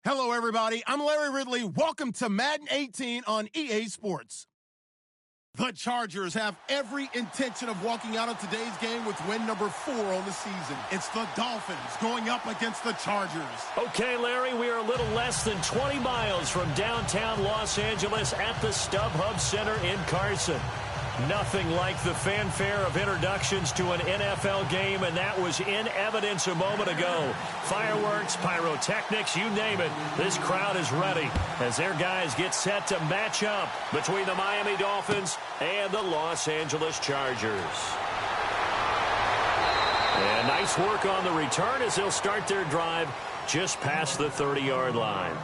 Hello, everybody. I'm Larry Ridley. Welcome to Madden 18 on EA Sports. The Chargers have every intention of walking out of today's game with win number 4 on the season. It's the Dolphins going up against the Chargers. Okay, Larry, we are a little less than 20 miles from downtown Los Angeles at the StubHub Center in Carson. Nothing like the fanfare of introductions to an NFL game, and that was in evidence a moment ago. Fireworks, pyrotechnics, you name it. This crowd is ready as their guys get set to match up between the Miami Dolphins and the Los Angeles Chargers. And nice work on the return as they'll start their drive just past the 30-yard line.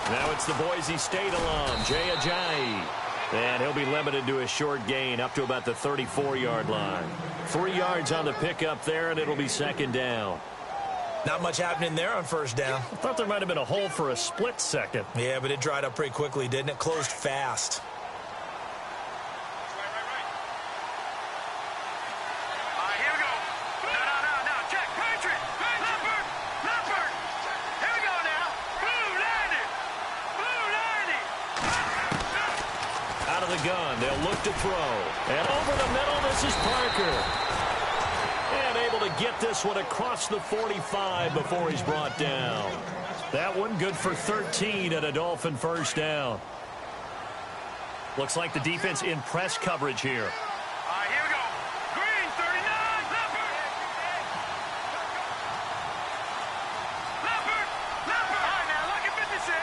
Now it's the Boise State alum, Jay Ajayi. And he'll be limited to a short gain up to about the 34-yard line. 3 yards on the pickup there, and it'll be second down. Not much happening there on first down. I thought there might have been a hole for a split second. Yeah, but it dried up pretty quickly, didn't it? Closed fast. Gun. They'll look to throw. And over the middle, this is Parker. And able to get this one across the 45 before he's brought down. That one good for 13 and a Dolphin first down. Looks like the defense in press coverage here. Here we go. Green, 39, Leopard. All right, now, look at 56.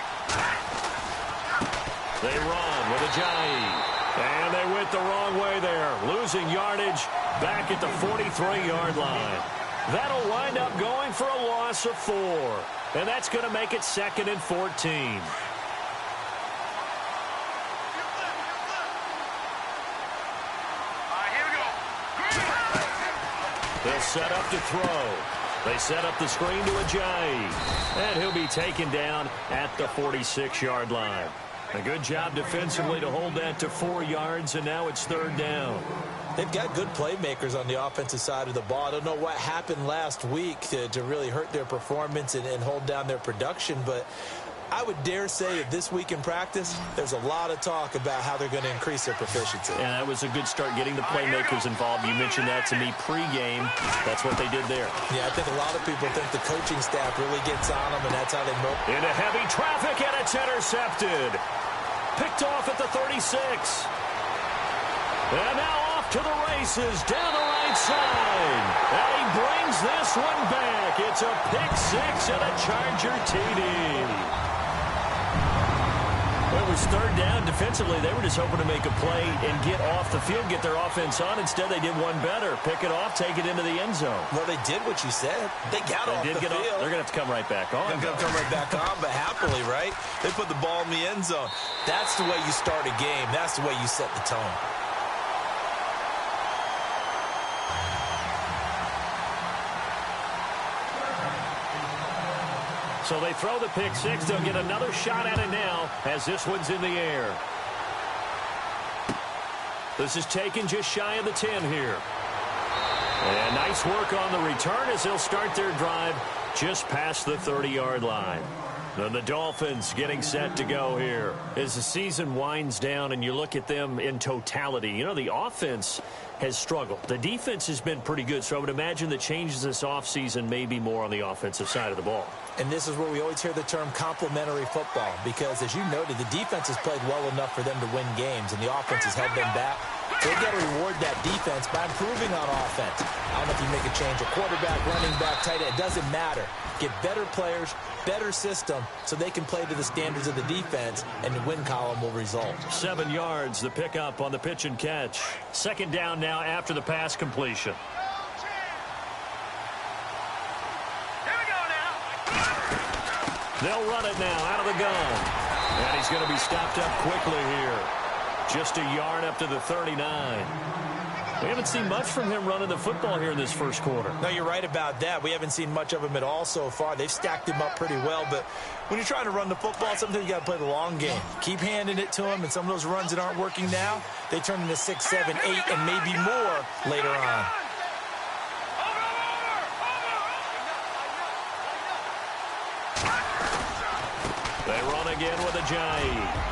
They run with Ajayi. And they went the wrong way there, losing yardage back at the 43-yard line. That'll wind up going for a loss of 4. And that's going to make it 2nd and 14. Here we go. They'll set up to throw. They set up the screen to Ajayi. And he'll be taken down at the 46-yard line. A good job defensively to hold that to 4 yards, and now it's third down. They've got good playmakers on the offensive side of the ball. I don't know what happened last week to really hurt their performance and hold down their production, but I would dare say that this week in practice, there's a lot of talk about how they're going to increase their proficiency. And that was a good start getting the playmakers involved. You mentioned that to me pregame. That's what they did there. Yeah, I think a lot of people think the coaching staff really gets on them, and that's how they move. Into heavy traffic, and it's intercepted. Picked off at the 36. And now off to the races down the right side. And he brings this one back. It's a pick 6 and a Charger TD. Well, it was third down. Defensively, they were just hoping to make a play and get off the field, get their offense on. Instead, they did one better. Pick it off, take it into the end zone. Well, they did what you said. They got off the field. They're going to have to come right back on. They're going to come right back on, but happily, right? They put the ball in the end zone. That's the way you start a game. That's the way you set the tone. So they throw the pick 6. They'll get another shot at it now as this one's in the air. This is taken just shy of the 10 here. And nice work on the return as they'll start their drive just past the 30-yard line. And the Dolphins getting set to go here. As the season winds down and you look at them in totality, you know, the offense has struggled. The defense has been pretty good, so I would imagine the changes this offseason may be more on the offensive side of the ball. And this is where we always hear the term complementary football, because, as you noted, the defense has played well enough for them to win games, and the offense has held them back. They've got to reward that defense by improving on offense. I don't know if you make a change, a quarterback, running back, tight end, it doesn't matter. Get better players, better system, so they can play to the standards of the defense, and the win column will result. 7 yards, the pickup on the pitch and catch. Second down now after the pass completion. They'll run it now out of the gun. And he's going to be stopped up quickly here. Just a yard up to the 39. We haven't seen much from him running the football here in this first quarter. No, you're right about that. We haven't seen much of him at all so far. They've stacked him up pretty well, but when you're trying to run the football, sometimes you got to play the long game. Keep handing it to him, and some of those runs that aren't working now, they turn into 6, 7, 8, and maybe more later on. They run again with Ajayi.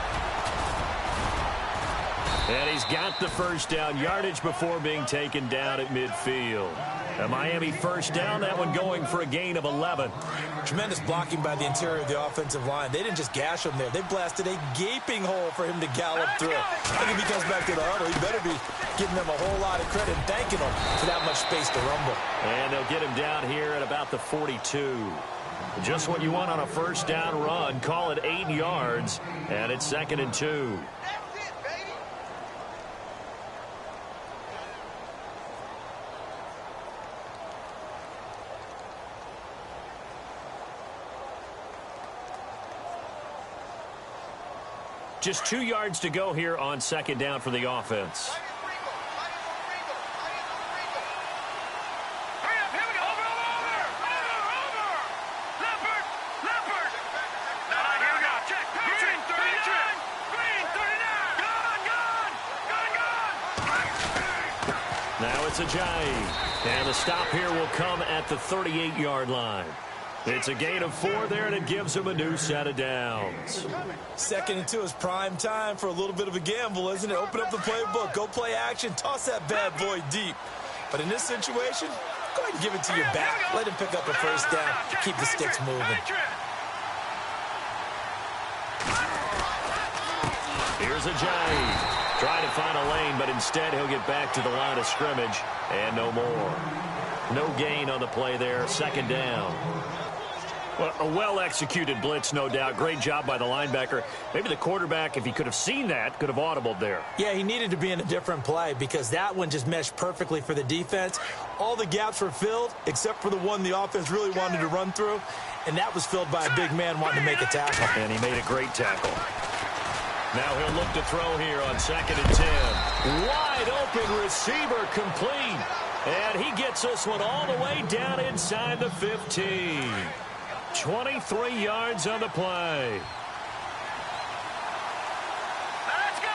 And he's got the first down, yardage before being taken down at midfield. A Miami first down, that one going for a gain of 11. Tremendous blocking by the interior of the offensive line. They didn't just gash him there. They blasted a gaping hole for him to gallop through. I think if he comes back to the huddle, he better be giving them a whole lot of credit and thanking them for that much space to rumble. And they'll get him down here at about the 42. Just what you want on a first down run. Call it 8 yards, and it's 2nd and 2. Just 2 yards to go here on 2nd down for the offense. Now it's Ajayi. And the stop here will come at the 38-yard line. It's a gain of 4 there, and it gives him a new set of downs. 2nd and 2 is prime time for a little bit of a gamble, isn't it? Open up the playbook, go play action, toss that bad boy deep. But in this situation, go ahead and give it to your back. Let him pick up a first down. Keep the sticks moving. Here's Ajayi. Trying to find a lane, but instead he'll get back to the line of scrimmage, and no more. No gain on the play there, 2nd down. Well, a well-executed blitz, no doubt. Great job by the linebacker. Maybe the quarterback, if he could have seen that, could have audibled there. Yeah, he needed to be in a different play because that one just meshed perfectly for the defense. All the gaps were filled except for the one the offense really wanted to run through, and that was filled by a big man wanting to make a tackle. And he made a great tackle. Now he'll look to throw here on 2nd and 10. Wide open receiver complete. And he gets this one all the way down inside the 15. 23 yards on the play. Let's go!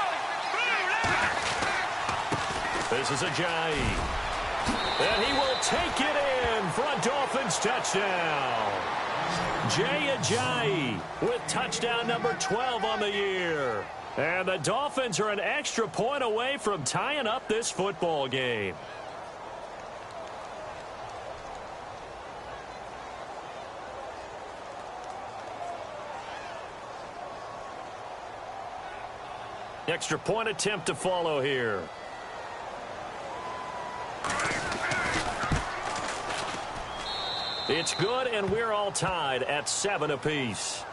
This is Ajayi. And he will take it in for a Dolphins touchdown. Jay Ajayi with touchdown number 12 on the year. And the Dolphins are an extra point away from tying up this football game. Extra point attempt to follow here. It's good, and we're all tied at 7 apiece.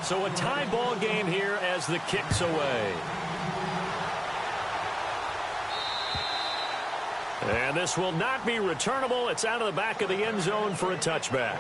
So a tie ball game here as the kick's away. And this will not be returnable. It's out of the back of the end zone for a touchback.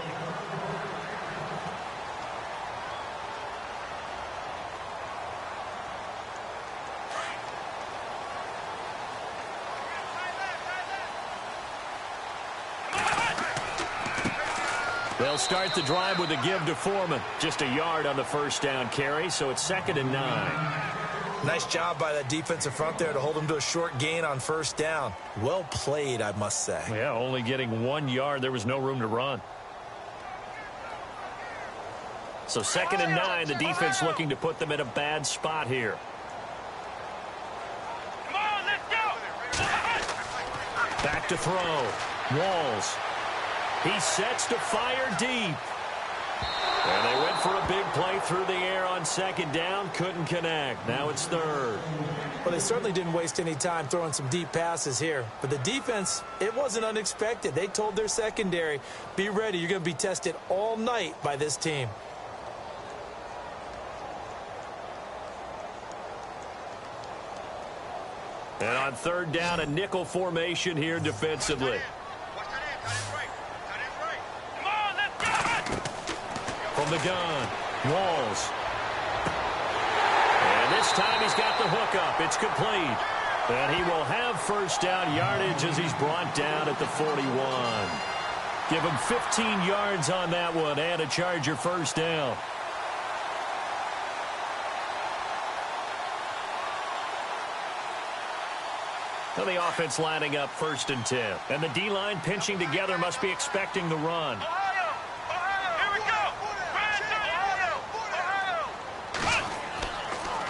They'll start the drive with a give to Foreman. Just a yard on the first down carry, so it's 2nd and 9. Nice job by that defensive front there to hold him to a short gain on first down. Well played, I must say. Yeah, only getting 1 yard. There was no room to run. So 2nd and 9, the defense looking to put them in a bad spot here. Come on, let's go! back to throw. Walls. He sets to fire deep. And they went for a big play through the air on second down. Couldn't connect. Now it's third. Well, they certainly didn't waste any time throwing some deep passes here. But the defense, it wasn't unexpected. They told their secondary, be ready. You're going to be tested all night by this team. And on third down, a nickel formation here defensively. From the gun, Walls. And this time he's got the hook up. It's complete. And he will have first down yardage as he's brought down at the 41. Give him 15 yards on that one and a Charger first down. Well, the offense lining up 1st and 10. And the D-line pinching together must be expecting the run.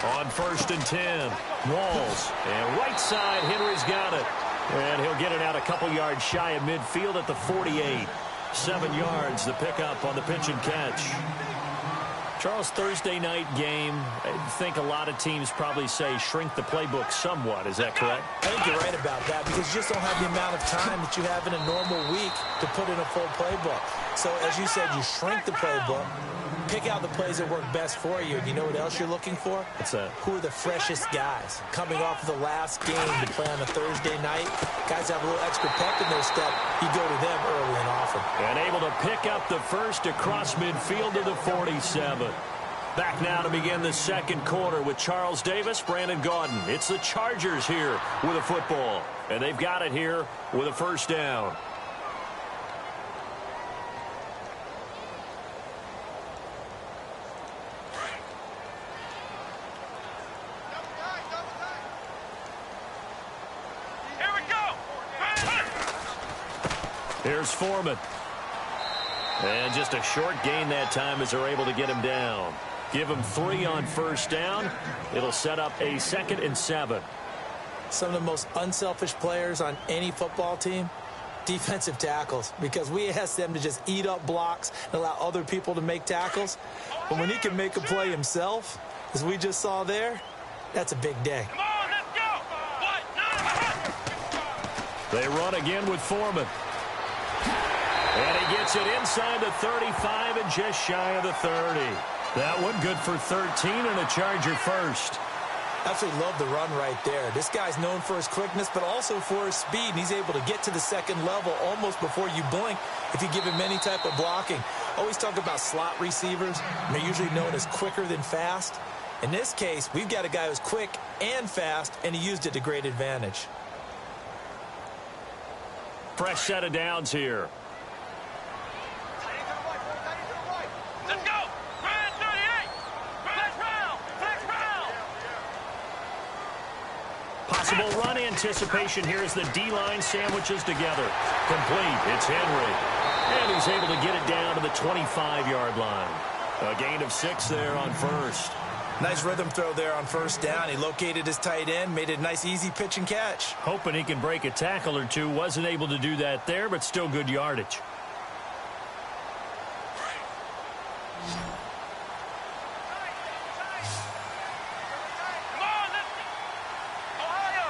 On 1st and 10, Walls. And right side, Henry's got it. And he'll get it out a couple yards shy of midfield at the 48. 7 yards, the pickup on the pitch and catch. Charles, Thursday night game, I think a lot of teams probably say shrink the playbook somewhat. Is that correct? I think you're right about that because you just don't have the amount of time that you have in a normal week to put in a full playbook. So, as you said, you shrink the playbook, pick out the plays that work best for you. And you know what else you're looking for? What's that? Who are the freshest guys? Coming off of the last game to play on a Thursday night, guys have a little extra pep in their step. You go to them early and often. And able to pick up the first across midfield to the 47. Back now to begin the second quarter with Charles Davis, Brandon Gaudin. It's the Chargers here with a football. And they've got it here with a first down. Here we go. Here's Foreman. And just a short gain that time as they're able to get him down. Give him 3 on first down. It'll set up a 2nd and 7. Some of the most unselfish players on any football team, defensive tackles, because we ask them to just eat up blocks and allow other people to make tackles. But when he can make a play himself, as we just saw there, that's a big day. Come on, let's go. They run again with Foreman. And he gets it inside the 35 and just shy of the 30. That one good for 13 and a Charger first. Absolutely love the run right there. This guy's known for his quickness, but also for his speed. And he's able to get to the second level almost before you blink if you give him any type of blocking. Always talk about slot receivers. And they're usually known as quicker than fast. In this case, we've got a guy who's quick and fast, and he used it to great advantage. Fresh set of downs here. Let's go. Brand 38. Flex round. Flex round. Possible run anticipation here as the D-line sandwiches together. Complete. It's Henry. And he's able to get it down to the 25-yard line. A gain of 6 there on first. Nice rhythm throw there on first down. He located his tight end, made it a nice, easy pitch and catch. Hoping he can break a tackle or two. Wasn't able to do that there, but still good yardage. Come on, let's go. Ohio.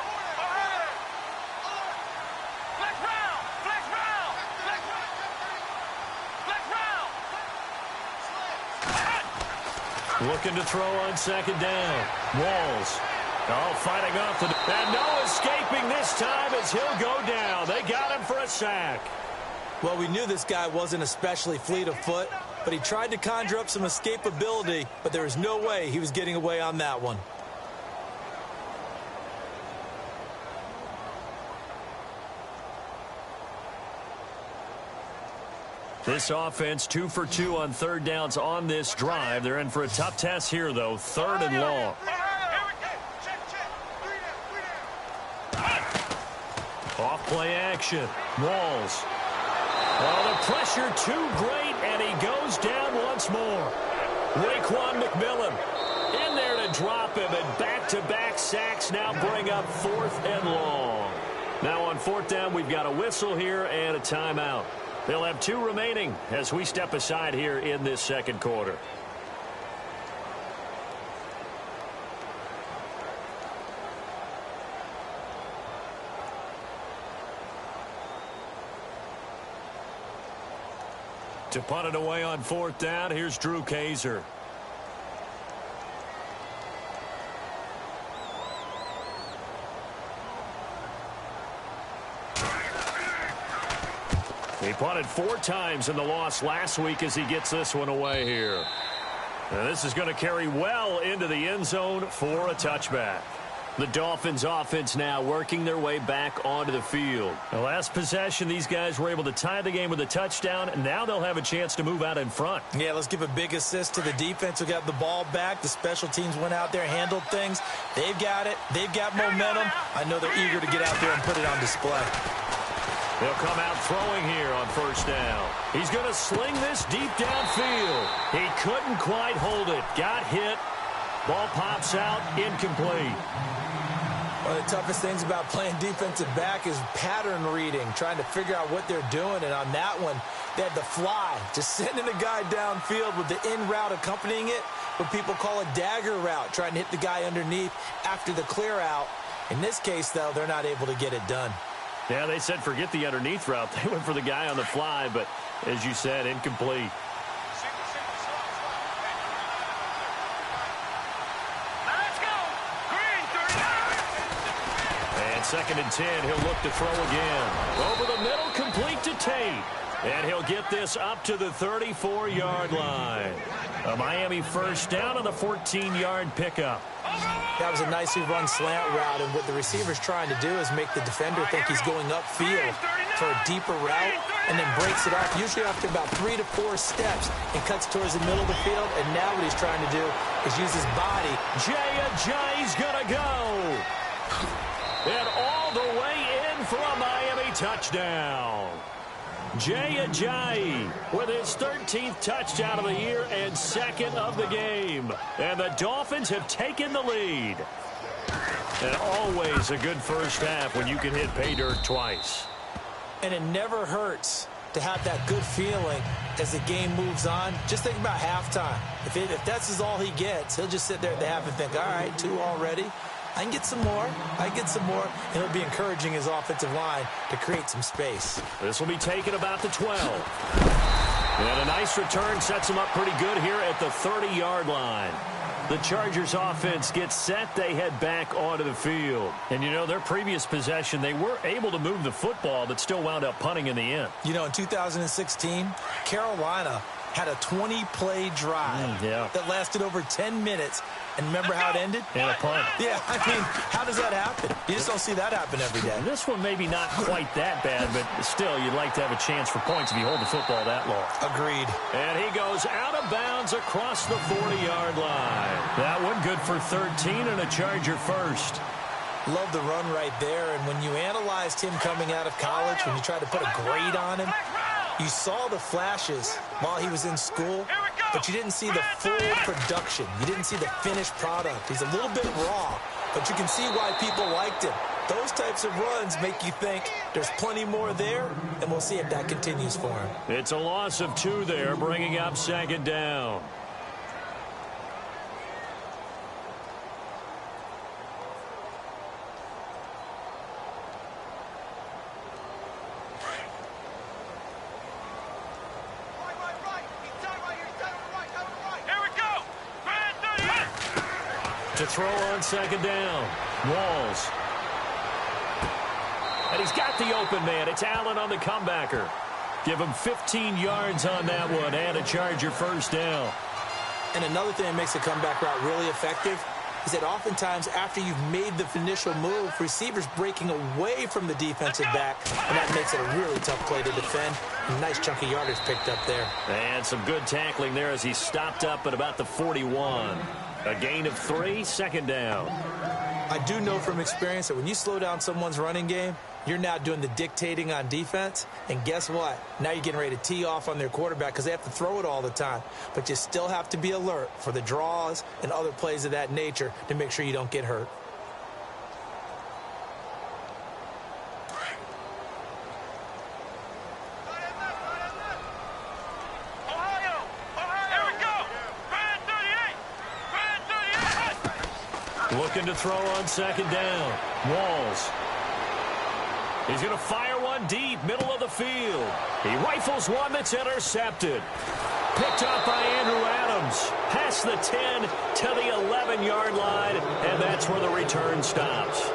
Flex round. Flex round. Flex round. Flex round. Looking to throw on second down. Walls. Oh, fighting off the... And no escaping this time as he'll go down. They got him for a sack. Well, we knew this guy wasn't especially fleet of foot, but he tried to conjure up some escapability, but there was no way he was getting away on that one. This offense 2 for 2 on third downs on this drive. They're in for a tough test here, though. 3rd and long. Off play action. Walls. Oh, the pressure too great, and he goes down once more. Raekwon McMillan in there to drop him, and back-to-back sacks now bring up 4th and long. Now on 4th down, we've got a whistle here and a timeout. They'll have 2 remaining as we step aside here in this second quarter. To punt it away on 4th down, here's Drew Kaiser. He punted 4 times in the loss last week as he gets this one away here. And this is going to carry well into the end zone for a touchback. The Dolphins offense now working their way back onto the field. The last possession, these guys were able to tie the game with a touchdown, and now they'll have a chance to move out in front. Yeah, let's give a big assist to the defense who got the ball back. The special teams went out there, handled things. They've got it. They've got momentum. I know they're eager to get out there and put it on display. They'll come out throwing here on 1st down. He's going to sling this deep downfield. He couldn't quite hold it. Got hit. Ball pops out, incomplete. One of the toughest things about playing defensive back is pattern reading, trying to figure out what they're doing. And on that one, they had the fly, just sending a guy downfield with the in route accompanying it, what people call a dagger route, trying to hit the guy underneath after the clear out. In this case, though, they're not able to get it done. Yeah, they said forget the underneath route. They went for the guy on the fly, but as you said, incomplete. And 2nd and 10, he'll look to throw again. Over the middle, complete to Tate. And he'll get this up to the 34-yard line. A Miami 1st down on the 14-yard pickup. That was a nicely run slant route, and what the receiver's trying to do is make the defender think he's going upfield for a deeper route and then breaks it off, usually after about 3 to 4 steps, and cuts towards the middle of the field. And now what he's trying to do is use his body. Jay's going to go. And all the way in for a Miami touchdown. Ajayi with his 13th touchdown of the year and 2nd of the game. And the Dolphins have taken the lead. And always a good first half when you can hit pay dirt twice. And it never hurts to have that good feeling as the game moves on. Just think about halftime. If that's all he gets, he'll just sit there at the half and think, all right, 2 already. I can get some more. I can get some more. And he'll be encouraging his offensive line to create some space. This will be taken about the 12. And a nice return sets him up pretty good here at the 30-yard line. The Chargers offense gets set. They head back onto the field. And, you know, their previous possession, they were able to move the football but still wound up punting in the end. You know, in 2016, Carolina had a 20-play drive that lasted over 10 minutes. And remember how it ended? And a punt. Yeah, I mean, how does that happen? You just don't see that happen every day. This one maybe not quite that bad, but still, you'd like to have a chance for points if you hold the football that long. Agreed. And he goes out of bounds across the 40-yard line. That one good for 13 and a Charger first. Love the run right there. And when you analyzed him coming out of college, when you tried to put a grade on him, you saw the flashes while he was in school, but you didn't see the full production. You didn't see the finished product. He's a little bit raw, but you can see why people liked him. Those types of runs make you think there's plenty more there, and we'll see if that continues for him. It's a loss of 2 there, bringing up 2nd down. To throw on 2nd down. Walls. And he's got the open man. It's Allen on the comebacker. Give him 15 yards on that one and a Charger 1st down. And another thing that makes a comeback route really effective is that oftentimes after you've made the initial move, receivers breaking away from the defensive back, and that makes it a really tough play to defend. A nice chunk of yardage picked up there. And some good tackling there as he stopped up at about the 41. A gain of 3, 2nd down. I do know from experience that when you slow down someone's running game, you're now doing the dictating on defense. And guess what? Now you're getting ready to tee off on their quarterback because they have to throw it all the time. But you still have to be alert for the draws and other plays of that nature to make sure you don't get hurt. Looking to throw on second down. Walls. He's going to fire one deep, middle of the field. He rifles one that's intercepted. Picked up by Andrew Adams. Past the 10 to the 11-yard line, and that's where the return stops.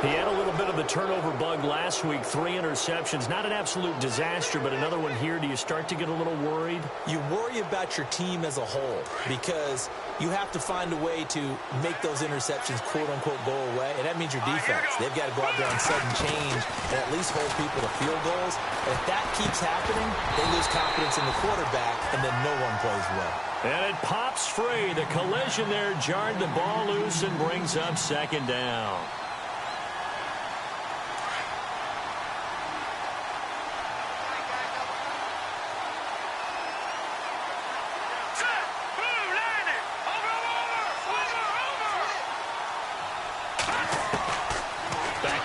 He had a little bit of the turnover bug last week, 3 interceptions. Not an absolute disaster, but another one here. Do you start to get a little worried? You worry about your team as a whole because you have to find a way to make those interceptions, quote-unquote, go away, and that means your defense. They've got to go out there on sudden change and at least hold people to field goals. And if that keeps happening, they lose confidence in the quarterback, and then no one plays well. And it pops free. The collision there jarred the ball loose and brings up second down.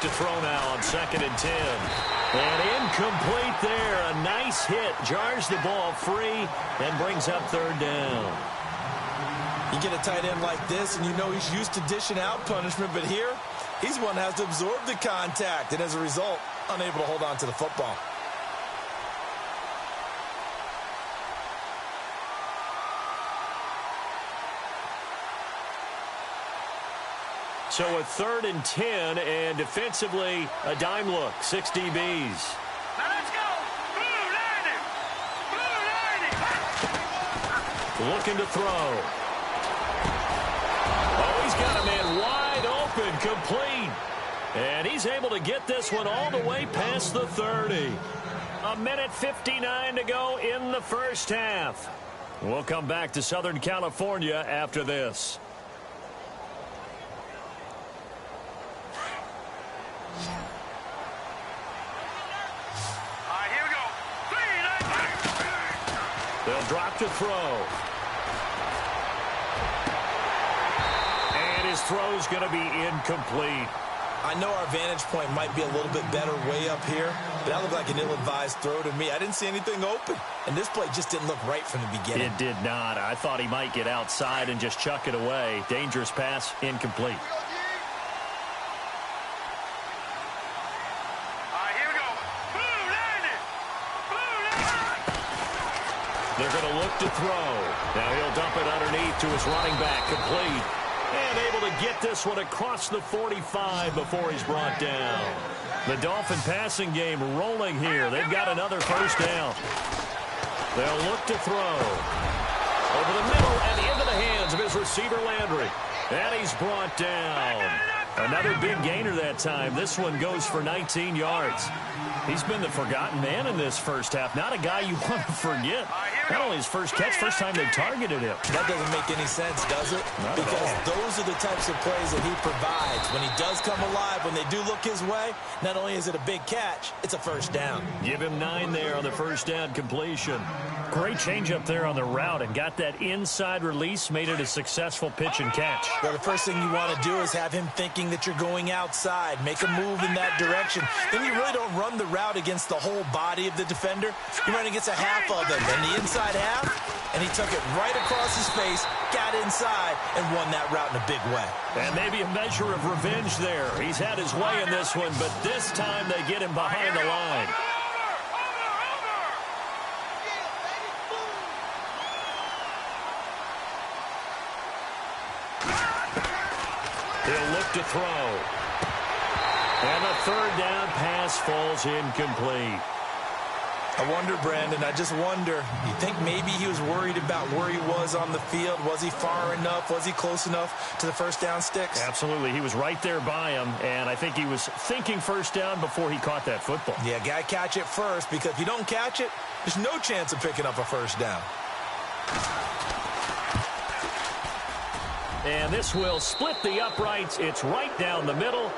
To throw now on 2nd and 10. And incomplete there. A nice hit. Jars the ball free and brings up 3rd down. You get a tight end like this, and you know he's used to dishing out punishment, but here, he's one that has to absorb the contact, and as a result, unable to hold on to the football. So a 3rd and 10, and defensively, a dime look. 6 DBs. Now let's go. Blue landing. Looking to throw. Oh, he's got a man wide open, complete. And he's able to get this one all the way past the 30. 1:59 to go in the first half. We'll come back to Southern California after this. They'll drop to throw. And his throw's going to be incomplete. I know our vantage point might be a little bit better way up here, but that looked like an ill-advised throw to me. I didn't see anything open, and this play just didn't look right from the beginning. It did not. I thought he might get outside and just chuck it away. Dangerous pass, incomplete. They're going to look to throw. Now he'll dump it underneath to his running back, complete. And able to get this one across the 45 before he's brought down. The Dolphin passing game rolling here. They've got another first down. They'll look to throw. Over the middle and into the hands of his receiver, Landry. And he's brought down. Another big gainer that time. This one goes for 19 yards. He's been the forgotten man in this first half. Not a guy you want to forget. Not only his first catch, first time they targeted him. That doesn't make any sense, does it? Not because those are the types of plays that he provides. When he does come alive, when they do look his way, not only is it a big catch, it's a first down. Give him 9 there on the first down completion. Great change up there on the route and got that inside release, made it a successful pitch and catch. Well, the first thing you want to do is have him thinking that you're going outside, make a move in that direction. Then you really don't run the route against the whole body of the defender. You run against a half of them, and the inside half, and he took it right across his face, got inside, and won that route in a big way. And maybe a measure of revenge there. He's had his way in this one, but this time they get him behind the line. He'll look to throw. And the third down pass falls incomplete. I wonder, Brandon, I just wonder, you think maybe he was worried about where he was on the field? Was he far enough? Was he close enough to the first down sticks? Absolutely. He was right there by him, and I think he was thinking first down before he caught that football. Yeah, got to catch it first, because if you don't catch it, there's no chance of picking up a first down. And this will split the uprights. It's right down the middle,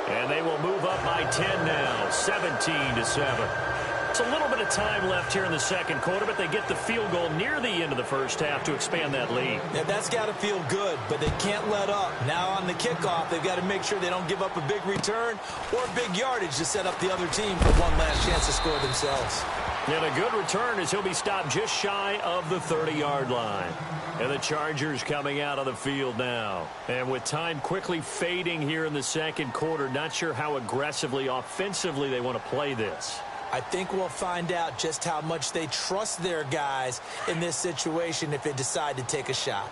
and they will move up by 10 now, 17-7. It's a little bit of time left here in the second quarter, but they get the field goal near the end of the first half to expand that lead. Yeah, that's got to feel good, but they can't let up. Now on the kickoff, they've got to make sure they don't give up a big return or big yardage to set up the other team for one last chance to score themselves. And a good return as he'll be stopped just shy of the 30-yard line. And the Chargers coming out of the field now. And with time quickly fading here in the second quarter, not sure how aggressively, offensively they want to play this. I think we'll find out just how much they trust their guys in this situation if they decide to take a shot.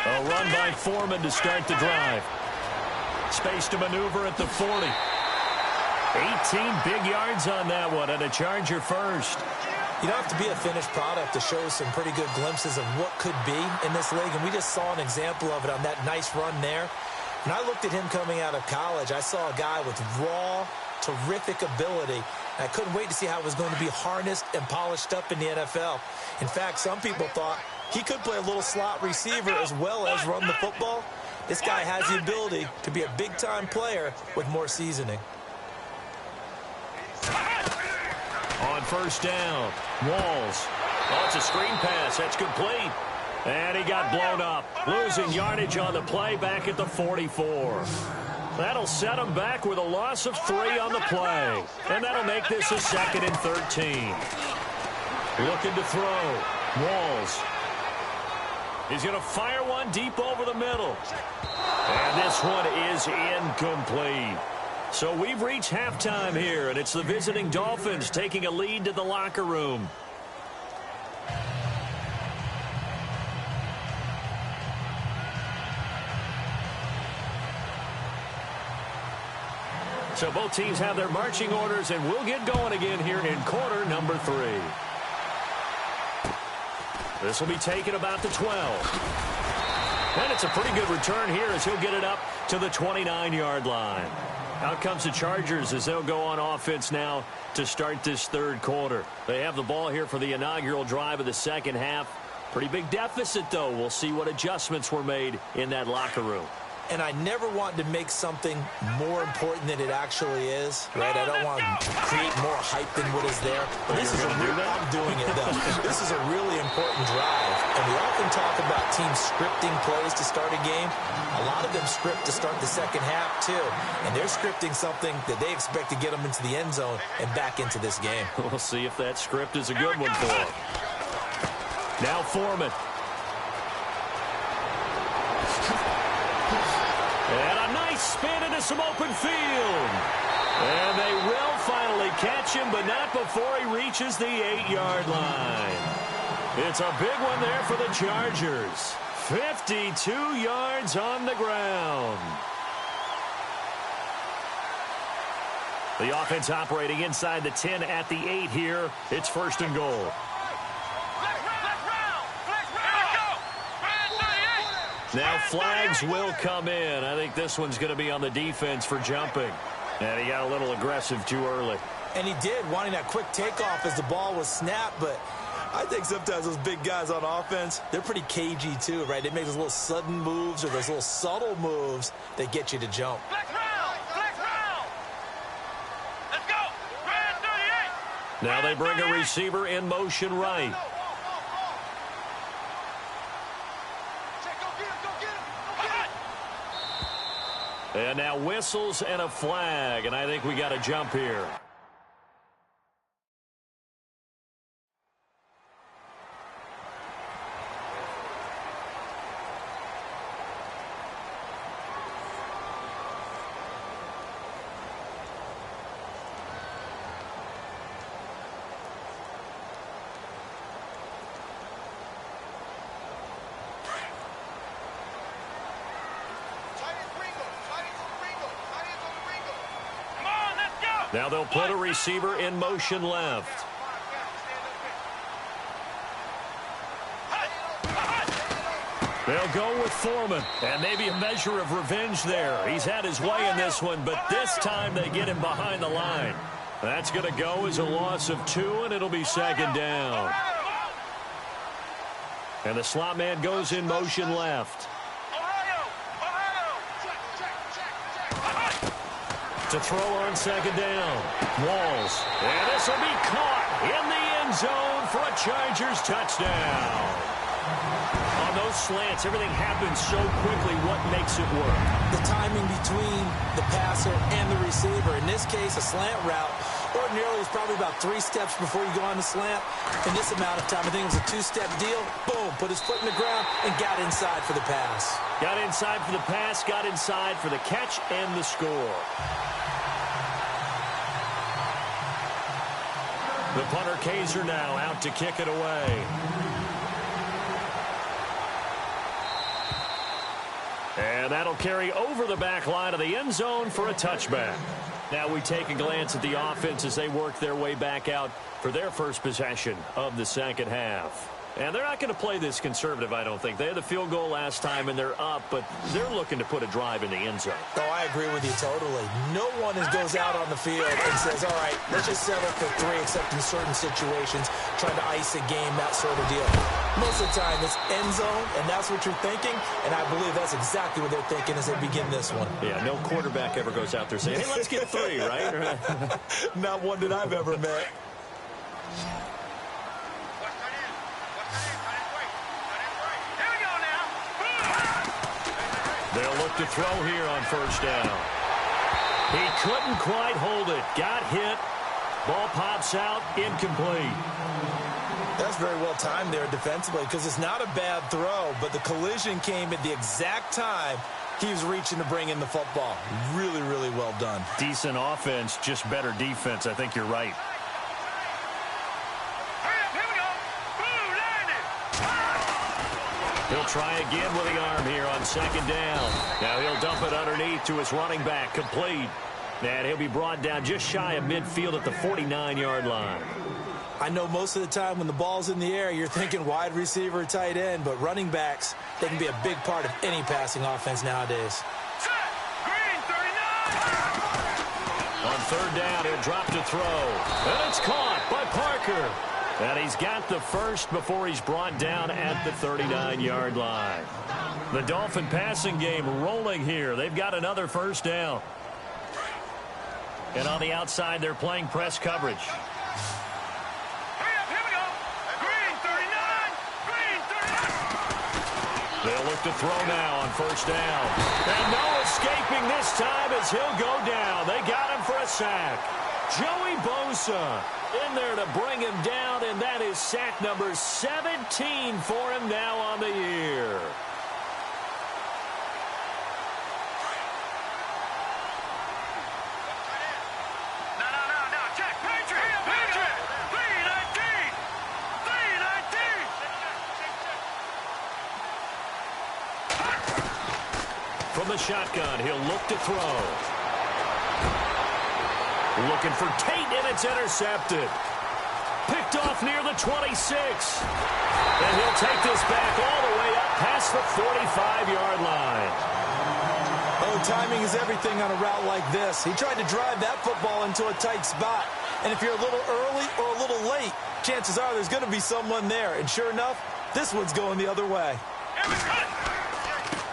A run by Foreman to start the drive. Space to maneuver at the 40. 18 big yards on that one, and a Charger first. You don't have to be a finished product to show some pretty good glimpses of what could be in this league, and we just saw an example of it on that nice run there. When I looked at him coming out of college, I saw a guy with raw, terrific ability. I couldn't wait to see how it was going to be harnessed and polished up in the NFL. In fact, some people thought he could play a little slot receiver as well as run the football. This guy has the ability to be a big-time player with more seasoning. On first down, Walls. Oh, it's a screen pass. That's complete. And he got blown up. Losing yardage on the play back at the 44. That'll set him back with a loss of 3 on the play. And that'll make this a 2nd and 13. Looking to throw. Walls. He's going to fire one deep over the middle. And this one is incomplete. So we've reached halftime here, and it's the visiting Dolphins taking a lead to the locker room. So both teams have their marching orders, and we'll get going again here in quarter number 3. This will be taken about the 12. And it's a pretty good return here as he'll get it up to the 29-yard line. Out comes the Chargers as they'll go on offense now to start this third quarter. They have the ball here for the inaugural drive of the second half. Pretty big deficit, though. We'll see what adjustments were made in that locker room. And I never want to make something more important than it actually is, right? I don't want to create more hype than what is there. But this is a real, I'm doing it, though. This is a really important drive. And we often talk about teams scripting plays to start a game. A lot of them script to start the second half, too. And they're scripting something that they expect to get them into the end zone and back into this game. We'll see if that script is a good one for them. Now Foreman. And a nice spin into some open field. And they will finally catch him, but not before he reaches the 8-yard line. It's a big one there for the Chargers. 52 yards on the ground. The offense operating inside the 10 at the 8 here. It's 1st and goal. Now flags will come in. I think this one's going to be on the defense for jumping. And he got a little aggressive too early. And he did, wanting that quick takeoff as the ball was snapped. But I think sometimes those big guys on offense, they're pretty cagey too, right? They make those little sudden moves or those little subtle moves that get you to jump. Flex round. Let's go. Brand 38. Now they bring a receiver in motion right. And now whistles and a flag, and I think we got a jump here. Now they'll put a receiver in motion left. They'll go with Foreman, and maybe a measure of revenge there. He's had his way in this one, but this time they get him behind the line. That's going to go as a loss of 2, and it'll be 2nd down. And the slot man goes in motion left. To throw on 2nd down. Walls. And this will be caught in the end zone for a Chargers touchdown. On those slants, everything happens so quickly. What makes it work? The timing between the passer and the receiver. In this case, a slant route. Ordinarily, it's probably about 3 steps before you go on the slant. In this amount of time, I think it was a 2-step deal. Boom, put his foot in the ground and got inside for the pass. Got inside for the pass, got inside for the catch and the score. The punter Kaiser now out to kick it away. And that'll carry over the back line of the end zone for a touchback. Now we take a glance at the offense as they work their way back out for their first possession of the second half. And they're not going to play this conservative, I don't think. They had the field goal last time, and they're up, but they're looking to put a drive in the end zone. Oh, I agree with you totally. No one goes out on the field and says, all right, let's just settle for 3, except in certain situations, trying to ice a game, that sort of deal. Most of the time, it's end zone, and that's what you're thinking, and I believe that's exactly what they're thinking as they begin this one. Yeah, no quarterback ever goes out there saying, hey, let's get 3, right? Not one that I've ever met. They'll look to throw here on first down. He couldn't quite hold it. Got hit. Ball pops out. Incomplete. That's very well timed there defensively because it's not a bad throw, but the collision came at the exact time he was reaching to bring in the football. Really, really well done. Decent offense, just better defense. I think you're right. He'll try again with the arm here on second down. Now he'll dump it underneath to his running back. Complete. And he'll be brought down just shy of midfield at the 49-yard line. I know most of the time when the ball's in the air, you're thinking wide receiver or tight end, but running backs, they can be a big part of any passing offense nowadays. On third down, he'll drop to throw. And it's caught by Parker. And he's got the first before he's brought down at the 39-yard line. The Dolphin passing game rolling here. They've got another first down. And on the outside, they're playing press coverage. They'll look to throw now on first down. And no escaping this time as he'll go down. They got him for a sack. Joey Bosa in there to bring him down, and that is sack number 17 for him now on the year. From the shotgun, he'll look to throw. Looking for Tate, and it's intercepted. Picked off near the 26. And he'll take this back all the way up past the 45-yard line. Oh, timing is everything on a route like this. He tried to drive that football into a tight spot. And if you're a little early or a little late, chances are there's going to be someone there. And sure enough, this one's going the other way.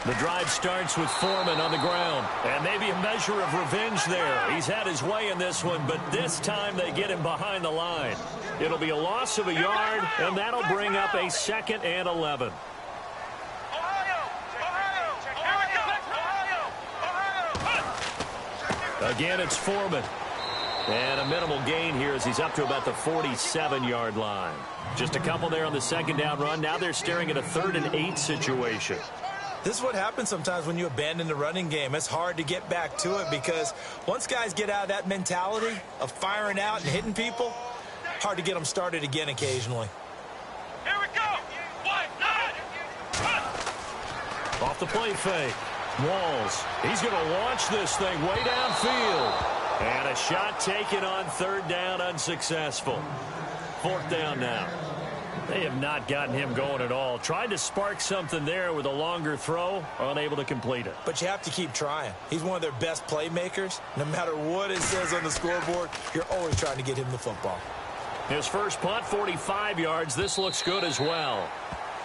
The drive starts with Foreman on the ground. And maybe a measure of revenge there. He's had his way in this one, but this time they get him behind the line. It'll be a loss of a yard, and that'll bring up a 2nd and 11. Again, it's Foreman. And a minimal gain here as he's up to about the 47-yard line. Just a couple there on the second down run. Now they're staring at a 3rd and 8 situation. This is what happens sometimes when you abandon the running game. It's hard to get back to it because once guys get out of that mentality of firing out and hitting people, hard to get them started again occasionally. Here we go. Off the play fake. Walls. He's going to launch this thing way downfield. And a shot taken on 3rd down, unsuccessful. 4th down now. They have not gotten him going at all. Tried to spark something there with a longer throw, unable to complete it. But you have to keep trying. He's one of their best playmakers. No matter what it says on the scoreboard, you're always trying to get him the football. His first punt, 45 yards. This looks good as well.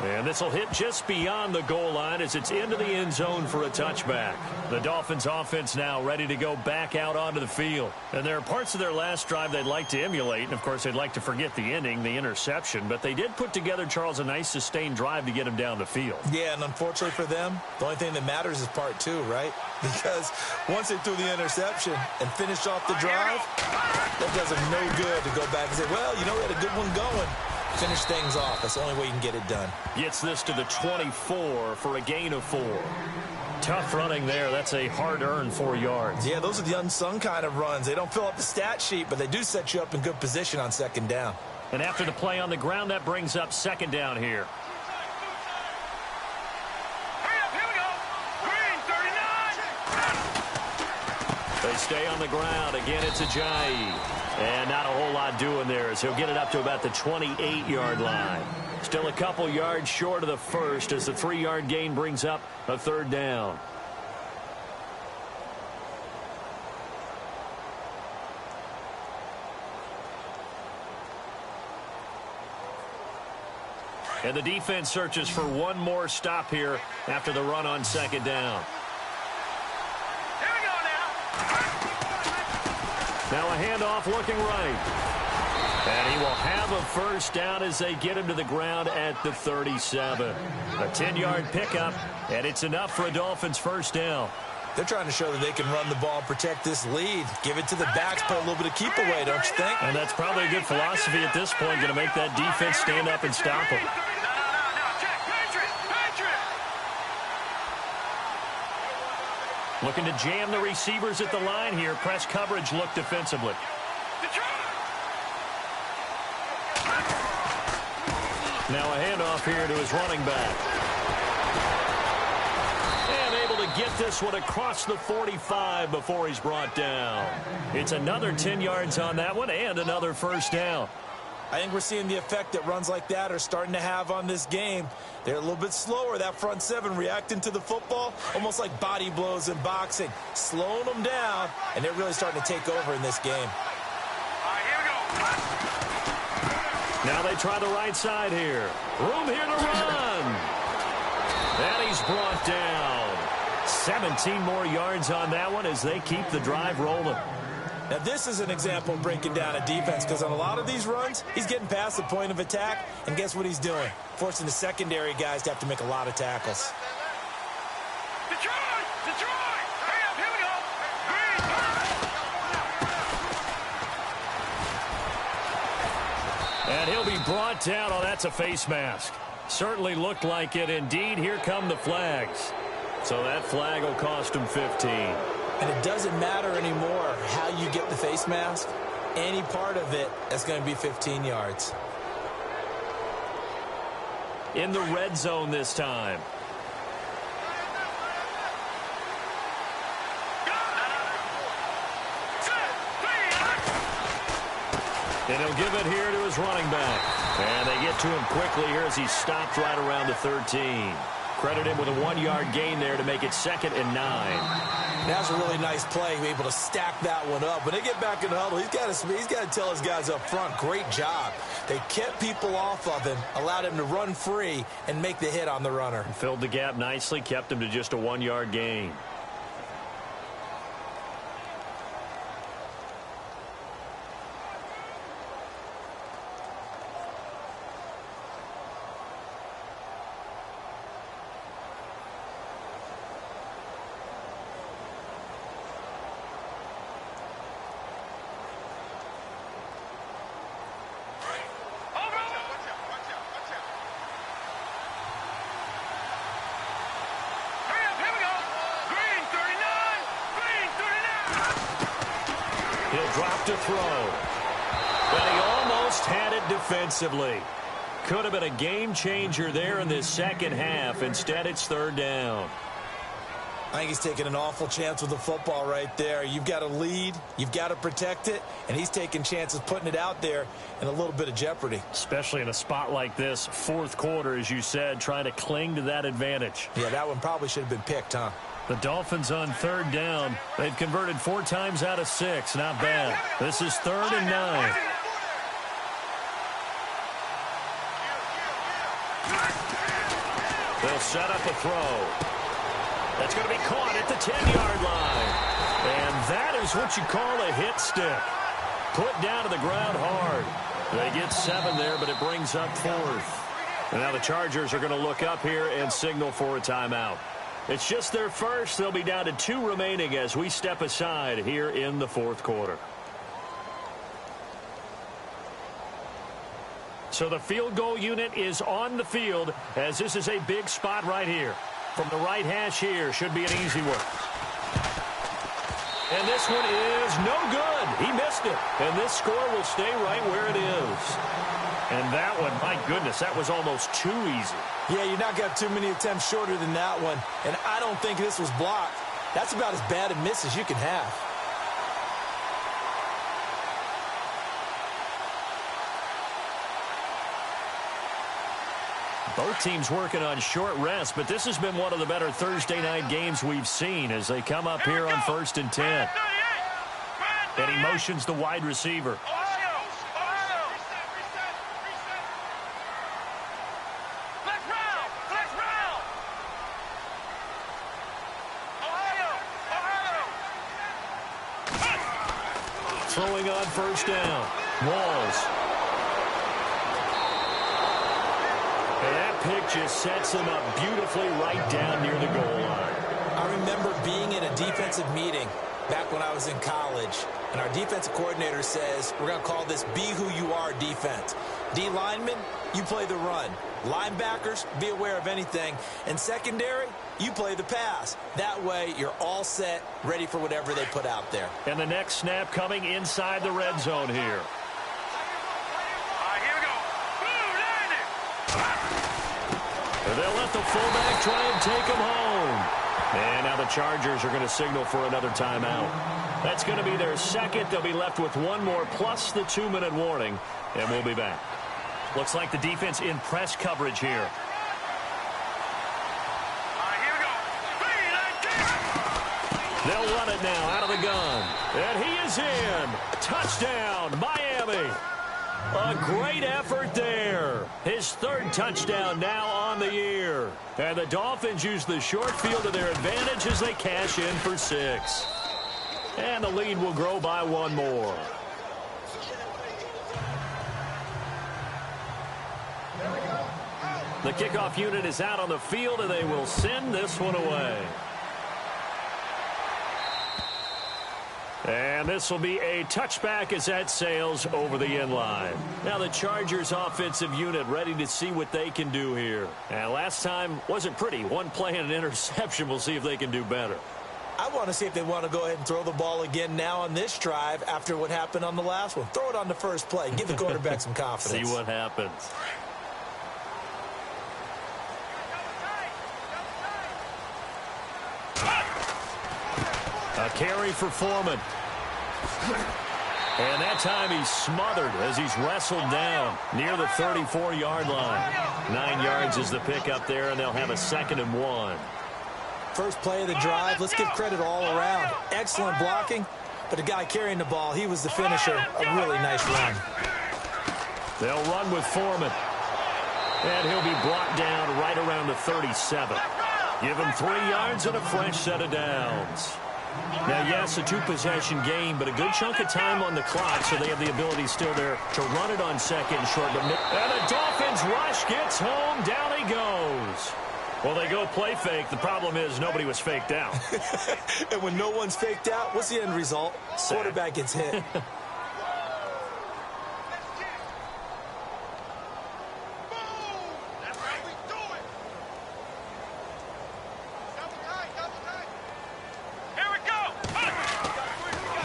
And this will hit just beyond the goal line as it's into the end zone for a touchback. The Dolphins offense now ready to go back out onto the field. And there are parts of their last drive they'd like to emulate. And, of course, they'd like to forget the ending, the interception. But they did put together, Charles, a nice sustained drive to get him down the field. Yeah, and unfortunately for them, the only thing that matters is part two, right? Because once they threw the interception and finished off the drive, that does them no good to go back and say, well, you know, we had a good one going. Finish things off. That's the only way you can get it done. Gets this to the 24 for a gain of 4. Tough running there. That's a hard-earned 4 yards. Yeah, those are the unsung kind of runs. They don't fill up the stat sheet, but they do set you up in good position on second down. And after the play on the ground, that brings up second down here. Hurry up, here we go. Green, 39. They stay on the ground. Again, it's Ajayi. And not a whole lot doing there as he'll get it up to about the 28-yard line. Still a couple yards short of the first as the 3-yard gain brings up a third down. And the defense searches for one more stop here after the run on second down. Here we go now. Now a handoff looking right. And he will have a first down as they get him to the ground at the 37. A 10-yard pickup, and it's enough for a Dolphins first down. They're trying to show that they can run the ball and protect this lead. Give it to the backs, put a little bit of keep away, don't you think? And that's probably a good philosophy at this point, going to make that defense stand up and stop them. No, check. Patriot. Looking to jam the receivers at the line here. Press coverage look defensively. Now a handoff here to his running back. And able to get this one across the 45 before he's brought down. It's another 10 yards on that one and another first down. I think we're seeing the effect that runs like that are starting to have on this game. They're a little bit slower, that front seven, reacting to the football, almost like body blows in boxing, slowing them down, and they're really starting to take over in this game. All right, here we go. Now they try the right side here. Room here to run. And he's brought down. 17 more yards on that one as they keep the drive rolling. Now, this is an example of breaking down a defense because on a lot of these runs, he's getting past the point of attack, and guess what he's doing? Forcing the secondary guys to have to make a lot of tackles. Detroit! Hurry up, here we go. Green. And he'll be brought down. Oh, that's a face mask. Certainly looked like it. Indeed, here come the flags. So that flag will cost him 15. And it doesn't matter anymore how you get the face mask. Any part of it, that's going to be 15 yards. In the red zone this time. And he'll give it here to his running back. And they get to him quickly here as he stopped right around the 13. Credit him with a 1-yard gain there to make it 2nd and 9. That's a really nice play, able to stack that one up. When they get back in the huddle, he's got to tell his guys up front, great job. They kept people off of him, allowed him to run free and make the hit on the runner. Filled the gap nicely, kept him to just a 1-yard gain. To throw. But he almost had it defensively. Could have been a game changer there in this second half. Instead, it's 3rd down. I think he's taking an awful chance with the football right there. You've got to lead, you've got to protect it, and he's taking chances putting it out there in a little bit of jeopardy. Especially in a spot like this, 4th quarter, as you said, trying to cling to that advantage. Yeah, that one probably should have been picked, huh? The Dolphins on 3rd down. They've converted 4 times out of 6. Not bad. This is 3rd and 9. They'll set up a throw. That's going to be caught at the 10-yard line. And that is what you call a hit stick. Put down to the ground hard. They get 7 there, but it brings up 4th. And now the Chargers are going to look up here and signal for a timeout. It's just their first. They'll be down to 2 remaining as we step aside here in the 4th quarter. So the field goal unit is on the field as this is a big spot right here. From the right hash here, should be an easy one. And this one is no good. He missed it. And this score will stay right where it is. And that one, my goodness, that was almost too easy. Yeah, you're not got too many attempts shorter than that one. And I don't think this was blocked. That's about as bad a miss as you can have. Both teams working on short rest, but this has been one of the better Thursday night games we've seen as they come up here on 1st and 10. And he motions the wide receiver. Throwing on 1st down. Walls. And that pick just sets him up beautifully right down near the goal line. I remember being in a defensive meeting back when I was in college, and our defensive coordinator says, we're going to call this be who you are defense. D linemen, you play the run. Linebackers, be aware of anything. And secondary, you play the pass. That way, you're all set, ready for whatever they put out there. And the next snap coming inside the red zone here. They'll let the fullback try and take him home. And now the Chargers are going to signal for another timeout. That's going to be their second. They'll be left with 1 more plus the 2-minute warning. And we'll be back. Looks like the defense in press coverage here. They'll run it now out of the gun. And he is in. Touchdown, Miami. A great effort there. His 3rd touchdown now on the year. And the Dolphins use the short field to their advantage as they cash in for 6. And the lead will grow by 1 more. The kickoff unit is out on the field, and they will send this one away. And this will be a touchback as that sails over the end line. Now the Chargers offensive unit ready to see what they can do here. And last time wasn't pretty. 1 play and an interception. We'll see if they can do better. I want to see if they want to go ahead and throw the ball again now on this drive after what happened on the last one. Throw it on the first play. Give the quarterback some confidence. See what happens. A carry for Foreman. And that time he's smothered as he's wrestled down near the 34-yard line. 9 yards is the pick up there, and they'll have a 2nd and 1. First play of the drive. Let's give credit all around. Excellent blocking, but the guy carrying the ball, he was the finisher. A really nice run. They'll run with Foreman. And he'll be brought down right around the 37. Give him 3 yards and a fresh set of downs. Now, yes, a 2-possession game, but a good chunk of time on the clock, so they have the ability still there to run it on 2nd and short. And the Dolphins rush gets home. Down he goes. Well, they go play fake. The problem is nobody was faked out. And when no one's faked out, what's the end result? Quarterback gets hit.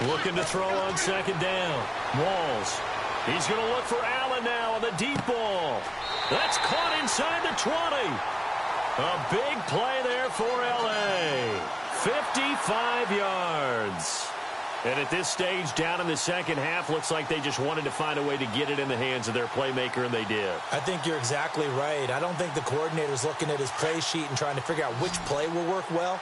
Looking to throw on 2nd down. Walls. He's going to look for Allen now on the deep ball. That's caught inside the 20. A big play there for L.A. 55 yards. And at this stage, down in the second half, looks like they just wanted to find a way to get it in the hands of their playmaker, and they did. I think you're exactly right. I don't think the coordinator's looking at his play sheet and trying to figure out which play will work well.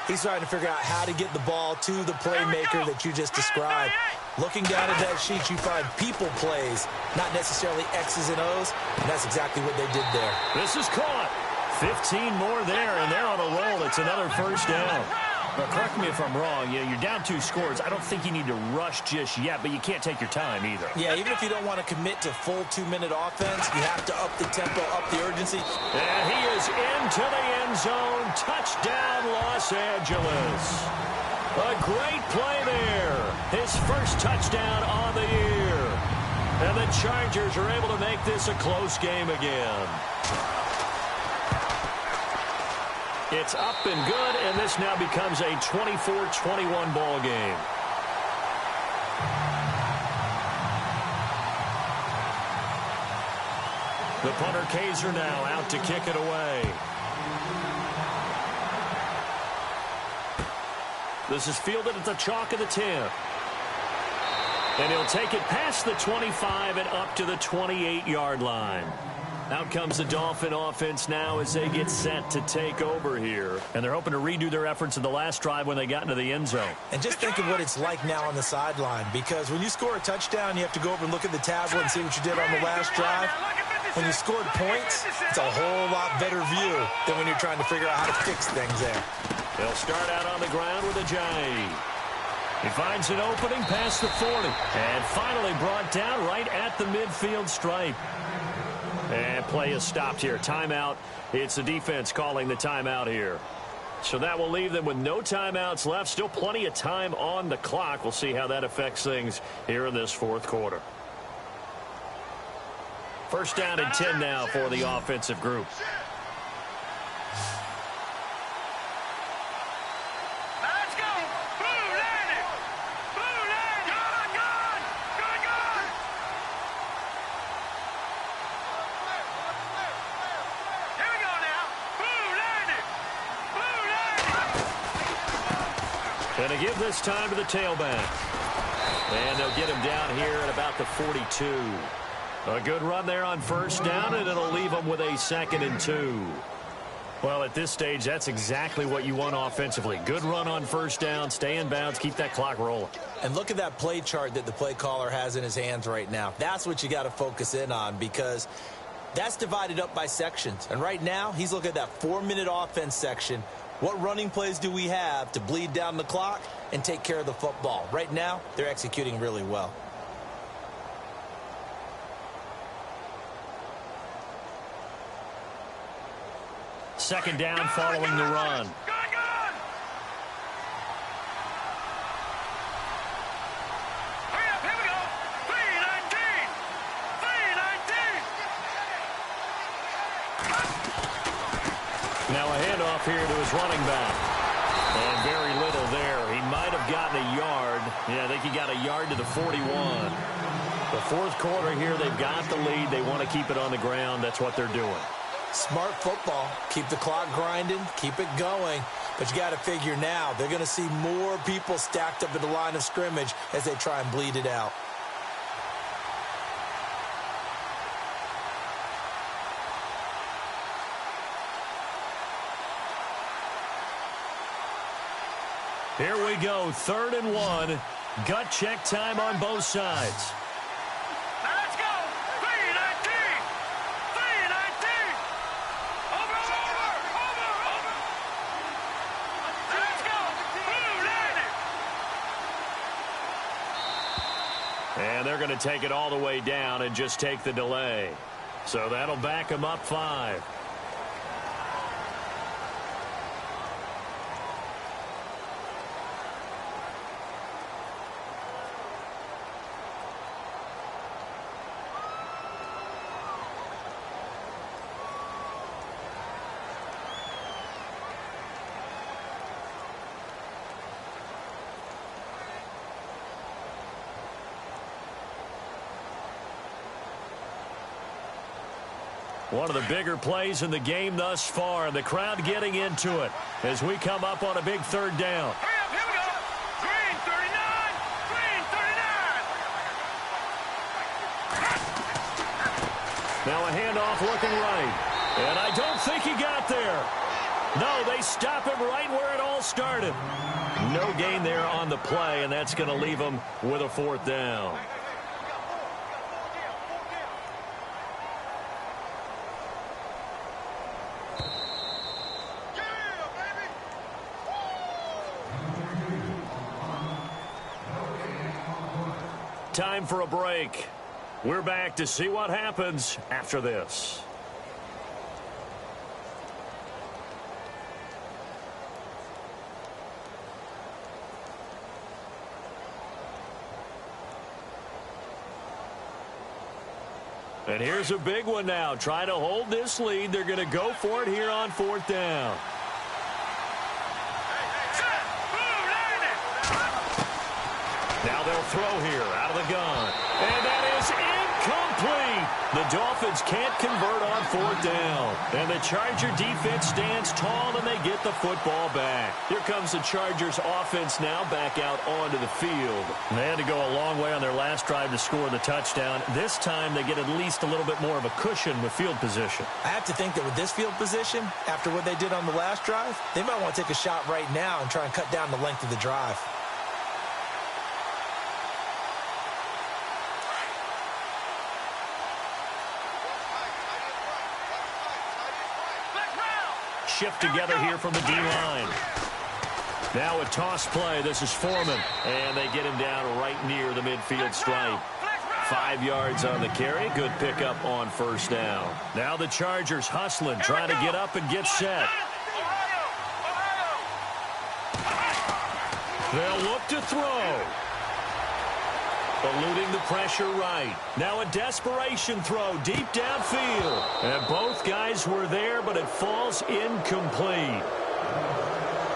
He's trying to figure out how to get the ball to the playmaker that you just described. Looking down at that sheet, you find people plays, not necessarily X's and O's, and that's exactly what they did there. This is caught. 15 more there, and they're on a roll. It's another first down. But correct me if I'm wrong. You're down 2 scores. I don't think you need to rush just yet, but you can't take your time either. Yeah, even if you don't want to commit to full 2-minute offense, you have to up the tempo, up the urgency. And he is into the end zone. Touchdown, Los Angeles. A great play there. His first touchdown on the year. And the Chargers are able to make this a close game again. It's up and good, and this now becomes a 24-21 ball game. The punter Kaiser now out to kick it away. This is fielded at the chalk of the 10. And he'll take it past the 25 and up to the 28-yard line. Out comes the Dolphin offense now as they get set to take over here. And they're hoping to redo their efforts in the last drive when they got into the end zone. And just think of what it's like now on the sideline, because when you score a touchdown, you have to go over and look at the tablet and see what you did on the last drive. When you scored points, it's a whole lot better view than when you're trying to figure out how to fix things there. They'll start out on the ground with Ajayi. He finds an opening past the 40. And finally brought down right at the midfield stripe. And play is stopped here. Timeout. It's the defense calling the timeout here. So that will leave them with no timeouts left. Still plenty of time on the clock. We'll see how that affects things here in this fourth quarter. First down and 10 now for the offensive group. And to give this time to the tailback. And they'll get him down here at about the 42. A good run there on first down, and it'll leave them with a 2nd and 2. Well, at this stage, that's exactly what you want offensively. Good run on first down, stay in bounds, keep that clock rolling. And look at that play chart that the play caller has in his hands right now. That's what you got to focus in on, because that's divided up by sections. And right now, he's looking at that 4-minute offense section. What running plays do we have to bleed down the clock and take care of the football? Right now, they're executing really well. Second down following the run. Now a handoff here to his running back. And very little there. He might have gotten a yard. Yeah, I think he got a yard to the 41. The fourth quarter here, they've got the lead. They want to keep it on the ground. That's what they're doing. Smart football. Keep the clock grinding. Keep it going. But you got to figure now, they're going to see more people stacked up at the line of scrimmage as they try and bleed it out. Here we go, 3rd and 1. Gut check time on both sides. Let's go! 3-19! 3-19! Over! Let's go! Blue And they're going to take it all the way down and just take the delay. So that'll back them up 5. One of the bigger plays in the game thus far, and the crowd getting into it as we come up on a big 3rd down. Hurry up, here we go! Green 39! Green 39! Now a handoff looking right. And I don't think he got there. No, they stop him right where it all started. No gain there on the play, and that's going to leave him with a 4th down. Time for a break. We're back to see what happens after this. And here's a big one now. Trying to hold this lead. They're going to go for it here on 4th down. Now they'll throw here out of the gun. And that is incomplete. The Dolphins can't convert on 4th down. And the Charger defense stands tall, and they get the football back. Here comes the Chargers offense now back out onto the field. They had to go a long way on their last drive to score the touchdown. This time they get at least a little bit more of a cushion with field position. I have to think that with this field position, after what they did on the last drive, they might want to take a shot right now and try and cut down the length of the drive. Shift together here from the D-line. Now a toss play. This is Foreman. And they get him down right near the midfield stripe. 5 yards on the carry. Good pickup on 1st down. Now the Chargers hustling, trying to get up and get set. They'll look to throw. Eluding the pressure right. Now a desperation throw deep downfield. And both guys were there, but it falls incomplete.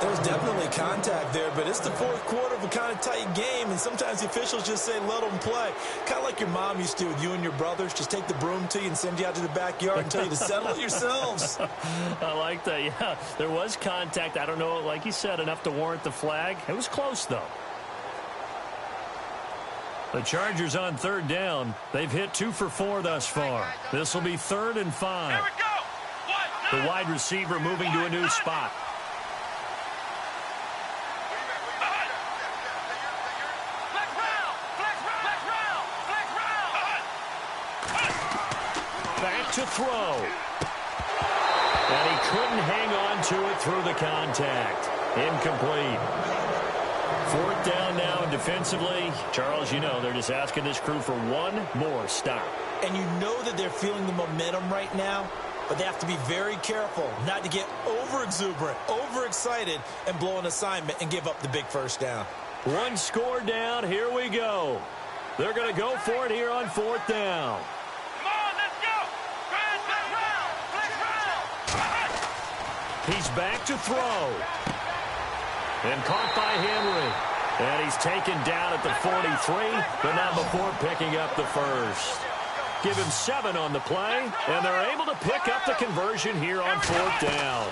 There's definitely contact there, but it's the 4th quarter of a kind of tight game, and sometimes the officials just say, let them play. Kind of like your mom used to with you and your brothers. Just take the broom to you and send you out to the backyard and tell you to settle it yourselves. I like that, yeah. There was contact. I don't know, like you said, enough to warrant the flag. It was close, though. The Chargers on 3rd down. They've hit 2 for 4 thus far. This will be 3rd and 5. The wide receiver moving to a new spot. Back to throw. And he couldn't hang on to it through the contact. Incomplete. 4th down now, and defensively, Charles, you know, they're just asking this crew for one more stop. And you know that they're feeling the momentum right now, but they have to be very careful not to get over-exuberant, over-excited, and blow an assignment and give up the big 1st down. One score down. Here we go. They're going to go for it here on 4th down. Come on, let's go. He's back to throw. And caught by Henry. And he's taken down at the 43, but not before picking up the 1st. Give him 7 on the play, and they're able to pick up the conversion here on 4th down.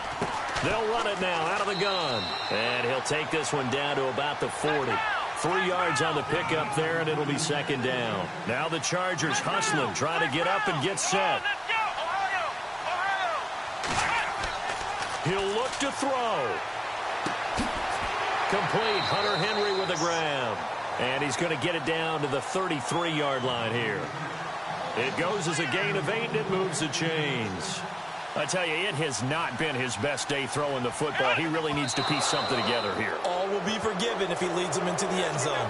They'll run it now out of the gun. And he'll take this one down to about the 40. 3 yards on the pickup there, and it'll be 2nd down. Now the Chargers hustling, trying to get up and get set. He'll look to throw. Complete. Hunter Henry with a grab. And he's going to get it down to the 33-yard line here. It goes as a gain of 8, and it moves the chains. I tell you, it has not been his best day throwing the football. He really needs to piece something together here. All will be forgiven if he leads them into the end zone.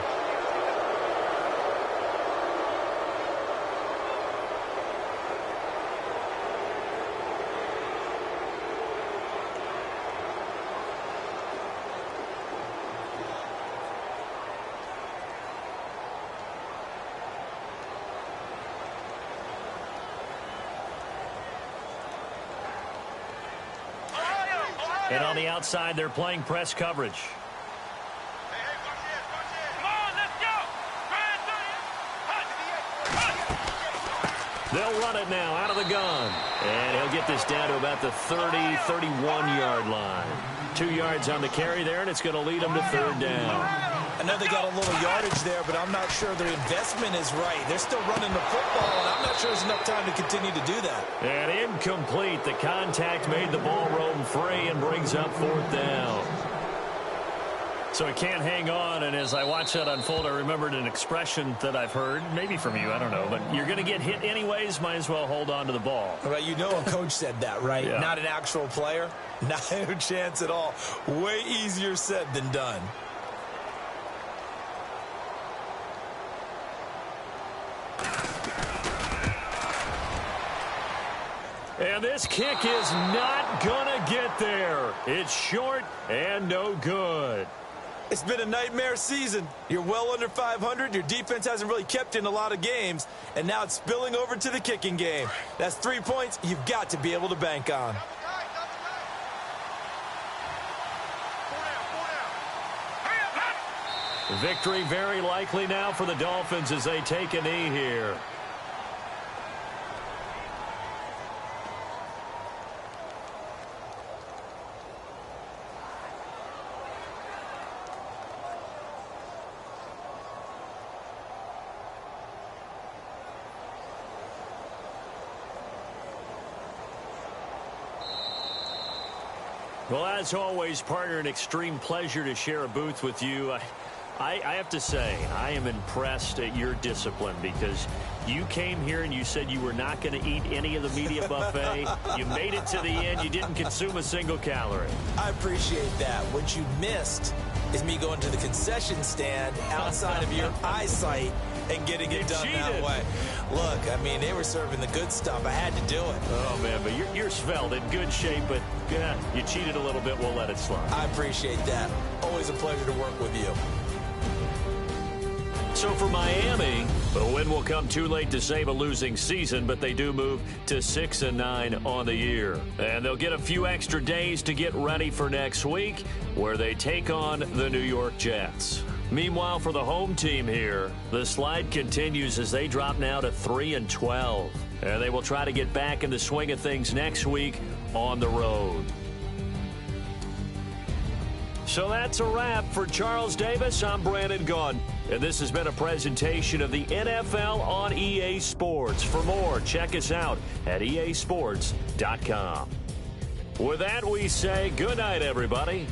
And on the outside, they're playing press coverage. They'll run it now out of the gun. And he'll get this down to about the 30, 31-yard line. 2 yards on the carry there, and it's going to lead them to 3rd down. I know they got a little yardage there, but I'm not sure their investment is right. They're still running the football, and I'm not sure there's enough time to continue to do that. And incomplete. The contact made the ball roam free and brings brings up 4th down. So it can't hang on, and as I watch that unfold, I remembered an expression that I've heard, maybe from you, I don't know, but you're going to get hit anyways, might as well hold on to the ball. Well, you know a coach said that, right? Yeah. Not an actual player. Not a chance at all. Way easier said than done. And this kick is not going to get there. It's short and no good. It's been a nightmare season. You're well under 500. Your defense hasn't really kept in a lot of games, and now it's spilling over to the kicking game. That's 3 points you've got to be able to bank on. Victory very likely now for the Dolphins as they take a knee here. Well, as always, partner, an extreme pleasure to share a booth with you. I have to say, I am impressed at your discipline because you came here and you said you were not going to eat any of the media buffet. You made it to the end. You didn't consume a single calorie. I appreciate that. What you missed is me going to the concession stand outside of your eyesight and getting it done that way. Look, I mean, they were serving the good stuff. I had to do it. Oh, man, but you're svelte, in good shape, but yeah, you cheated a little bit. We'll let it slide. I appreciate that. Always a pleasure to work with you. So for Miami, the win will come too late to save a losing season, but they do move to 6-9 on the year. And they'll get a few extra days to get ready for next week, where they take on the New York Jets. Meanwhile, for the home team here, the slide continues as they drop now to 3-12. And they will try to get back in the swing of things next week on the road. So that's a wrap for Charles Davis. I'm Brandon Gaudin. And this has been a presentation of the NFL on EA Sports. For more, check us out at easports.com. With that, we say good night, everybody.